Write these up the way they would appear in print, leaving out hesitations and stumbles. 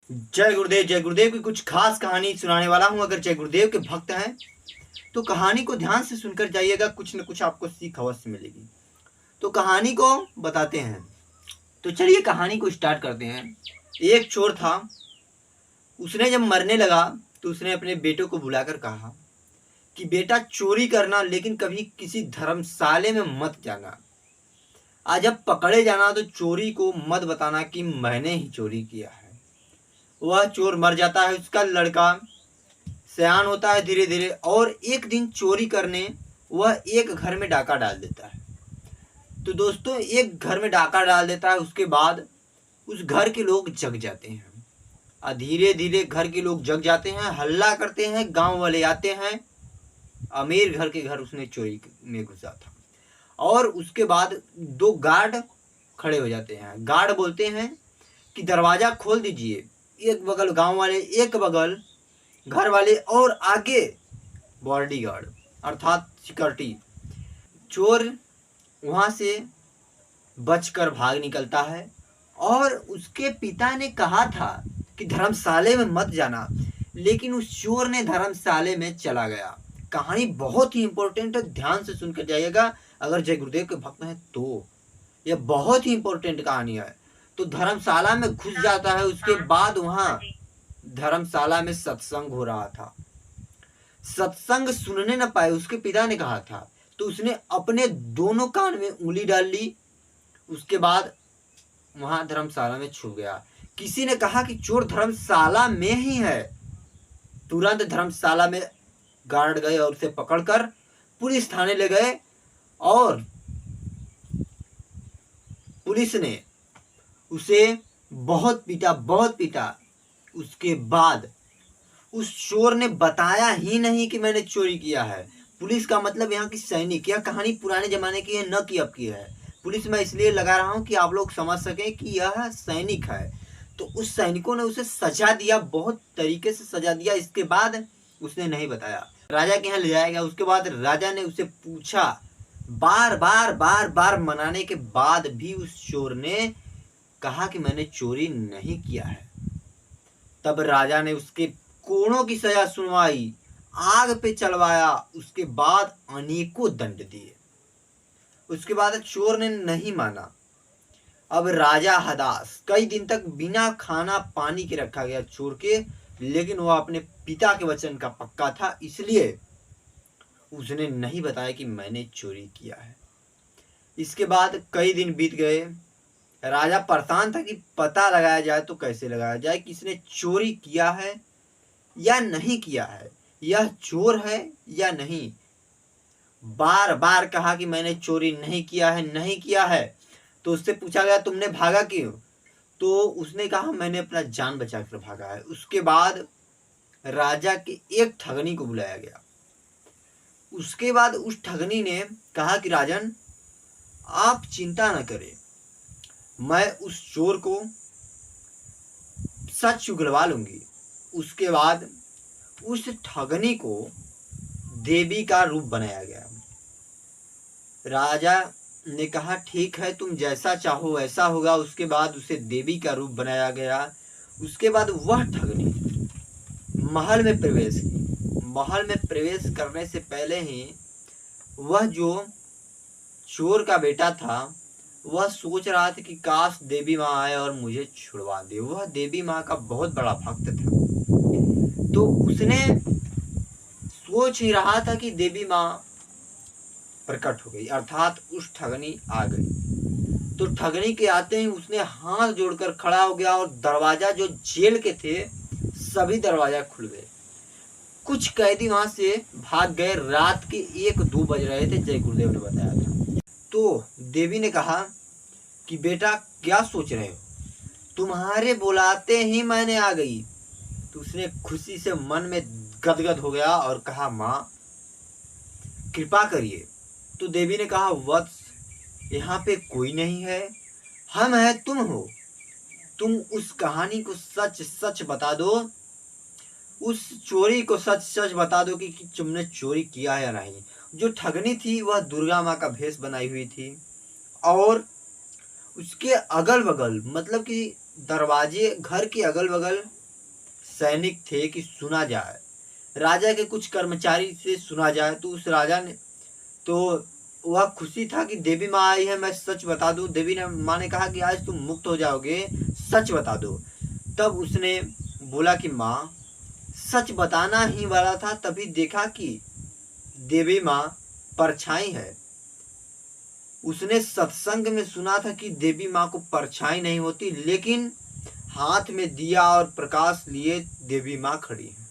जय गुरुदेव। जय गुरुदेव की कुछ खास कहानी सुनाने वाला हूँ। अगर जय गुरुदेव के भक्त हैं तो कहानी को ध्यान से सुनकर जाइएगा, कुछ न कुछ आपको सीख अवश्य मिलेगी। तो कहानी को बताते हैं। तो चलिए कहानी को स्टार्ट करते हैं। एक चोर था, उसने जब मरने लगा तो उसने अपने बेटे को बुलाकर कहा कि बेटा चोरी करना, लेकिन कभी किसी धर्मशाले में मत जाना। आज जब पकड़े जाना तो चोरी को मत बताना कि मैंने ही चोरी किया है। वह चोर मर जाता है, उसका लड़का सयान होता है धीरे धीरे, और एक दिन चोरी करने वह एक घर में डाका डाल देता है। तो दोस्तों, एक घर में डाका डाल देता है, उसके बाद उस घर के लोग जग जाते हैं। धीरे धीरे घर के लोग जग जाते हैं, हल्ला करते हैं, गांव वाले आते हैं। अमीर घर के घर उसने चोरी में घुसा था। और उसके बाद दो गार्ड खड़े हो जाते हैं। गार्ड बोलते हैं कि दरवाजा खोल दीजिए। एक बगल गांव वाले, एक बगल घर वाले, और आगे बॉडीगार्ड अर्थात सिक्योरिटी। चोर वहां से बचकर भाग निकलता है। और उसके पिता ने कहा था कि धर्मशाले में मत जाना, लेकिन उस चोर ने धर्मशाले में चला गया। कहानी बहुत ही इंपॉर्टेंट है, ध्यान से सुनकर जाइएगा। अगर जय गुरुदेव के भक्त हैं तो यह बहुत ही इंपॉर्टेंट कहानी है। तो धर्मशाला में घुस जाता है। उसके बाद वहां धर्मशाला में सत्संग हो रहा था। सत्संग सुनने न पाए, उसके पिता ने कहा था। तो उसने अपने दोनों कान में उंगली डाल ली। उसके बाद वहां धर्मशाला में छुप गया। किसी ने कहा कि चोर धर्मशाला में ही है। तुरंत धर्मशाला में गार्ड गए और उसे पकड़कर पुलिस थाने ले गए। और पुलिस ने उसे बहुत पीटा, बहुत पीटा। उसके बाद उस चोर ने बताया ही नहीं कि मैंने चोरी किया है। पुलिस का मतलब यहाँ की सैनिक। यह कहानी पुराने जमाने की है, न कि अब की है। पुलिस मैं इसलिए लगा रहा हूँ कि आप लोग समझ सकें कि यह सैनिक है। तो उस सैनिकों ने उसे सजा दिया, बहुत तरीके से सजा दिया। इसके बाद उसने नहीं बताया। राजा के यहाँ ले जाया गया। उसके बाद राजा ने उसे पूछा, बार बार बार बार मनाने के बाद भी उस चोर ने कहा कि मैंने चोरी नहीं किया है। तब राजा ने उसके कोड़ों की सजा सुनवाई, आग पे चलवाया। उसके बाद अनेकों दंड दिए। उसके बाद चोर ने नहीं माना। अब राजा हदास, कई दिन तक बिना खाना पानी के रखा गया चोर के, लेकिन वह अपने पिता के वचन का पक्का था, इसलिए उसने नहीं बताया कि मैंने चोरी किया है। इसके बाद कई दिन बीत गए। राजा परेशान था कि पता लगाया जाए तो कैसे लगाया जाए, किसने चोरी किया है या नहीं किया है, यह चोर है या नहीं। बार बार कहा कि मैंने चोरी नहीं किया है, नहीं किया है। तो उससे पूछा गया तुमने भागा क्यों? तो उसने कहा मैंने अपना जान बचाकर भागा है। उसके बाद राजा के एक ठगनी को बुलाया गया। उसके बाद उस ठगनी ने कहा कि राजन, आप चिंता न करें, मैं उस चोर को सच उगलवा लूंगी। उसके बाद उस ठगनी को देवी का रूप बनाया गया। राजा ने कहा ठीक है, तुम जैसा चाहो वैसा होगा। उसके बाद उसे देवी का रूप बनाया गया। उसके बाद वह ठगनी महल में प्रवेश की। महल में प्रवेश करने से पहले ही वह जो चोर का बेटा था, वह सोच रहा था कि काश देवी माँ आए और मुझे छुड़वा दे। वह देवी माँ का बहुत बड़ा भक्त था। तो उसने सोच ही रहा था कि देवी माँ प्रकट हो गई, अर्थात उस ठगनी आ गई। तो ठगनी के आते ही उसने हाथ जोड़कर खड़ा हो गया और दरवाजा जो जेल के थे सभी दरवाजा खुल गए। कुछ कैदी वहां से भाग गए। रात के 1-2 बज रहे थे, जय गुरुदेव ने बताया था। तो देवी ने कहा कि बेटा क्या सोच रहे हो, तुम्हारे बुलाते ही मैंने आ गई। तो उसने खुशी से मन में गदगद हो गया और कहा माँ कृपा करिए। तो देवी ने कहा वत्स, यहाँ पे कोई नहीं है, हम हैं, तुम हो। तुम उस कहानी को सच सच बता दो, उस चोरी को सच सच बता दो कि तुमने चोरी किया या नहीं। जो ठगनी थी वह दुर्गा माँ का भेष बनाई हुई थी, और उसके अगल बगल मतलब कि दरवाजे, घर के अगल बगल सैनिक थे कि सुना जाए, राजा के कुछ कर्मचारी से सुना जाए। तो उस राजा ने तो वह खुशी था कि देवी माँ आई है, मैं सच बता दूं। देवी ने माँ ने कहा कि आज तुम मुक्त हो जाओगे, सच बता दो। तब उसने बोला कि माँ, सच बताना ही वाला था, तभी देखा कि देवी माँ परछाई है। उसने सत्संग में सुना था कि देवी माँ को परछाई नहीं होती, लेकिन हाथ में दिया और प्रकाश लिए देवी माँ खड़ी है।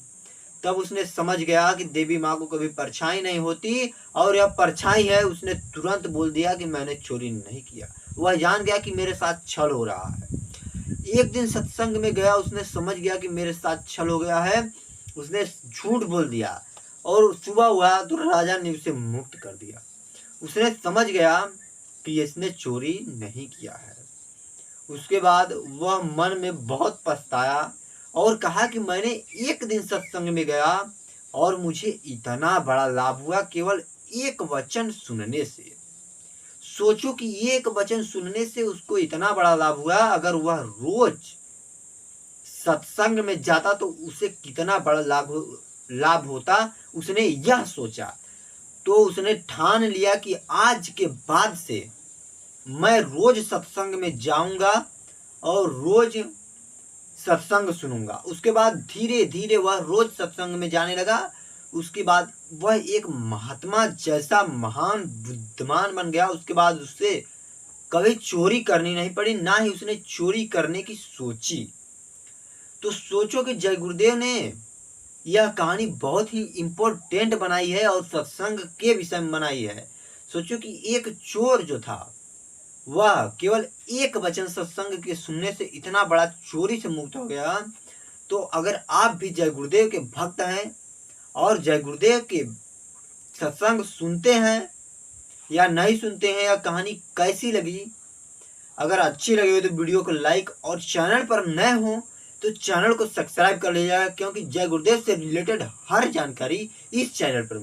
तब उसने समझ गया कि देवी माँ को कभी परछाई नहीं होती और यह परछाई है। उसने तुरंत बोल दिया कि मैंने चोरी नहीं किया। वह जान गया कि मेरे साथ छल हो रहा है। एक दिन सत्संग में गया, उसने समझ गया कि मेरे साथ छल हो गया है। उसने झूठ बोल दिया और सुबह हुआ तो राजा ने उसे मुक्त कर दिया। उसने समझ गया कि इसने चोरी नहीं किया है। उसके बाद वह मन में बहुत पछताया और कहा कि मैंने एक दिन सत्संग में गया और मुझे इतना बड़ा लाभ हुआ केवल एक वचन सुनने से। सोचो कि एक वचन सुनने से उसको इतना बड़ा लाभ हुआ। अगर वह रोज सत्संग में जाता तो उसे कितना बड़ा लाभ होता। उसने यह सोचा तो उसने ठान लिया कि आज के बाद से मैं रोज सत्संग में जाऊंगा और रोज सत्संग सुनूंगा। उसके बाद धीरे धीरे वह रोज सत्संग में जाने लगा। उसके बाद वह एक महात्मा जैसा महान बुद्धिमान बन गया। उसके बाद उससे कभी चोरी करनी नहीं पड़ी, ना ही उसने चोरी करने की सोची। तो सोचो कि जय गुरुदेव ने यह कहानी बहुत ही इम्पोर्टेंट बनाई है और सत्संग के विषय में बनाई है। सोचो कि एक चोर जो था वह केवल एक वचन सत्संग के सुनने से इतना बड़ा चोरी से मुक्त हो गया। तो अगर आप भी जय गुरुदेव के भक्त हैं और जय गुरुदेव के सत्संग सुनते हैं या नहीं सुनते हैं, या कहानी कैसी लगी, अगर अच्छी लगी हो तो वीडियो को लाइक और चैनल पर नए हो तो चैनल को सब्सक्राइब कर लीजिएगा, क्योंकि जय गुरुदेव से रिलेटेड हर जानकारी इस चैनल पर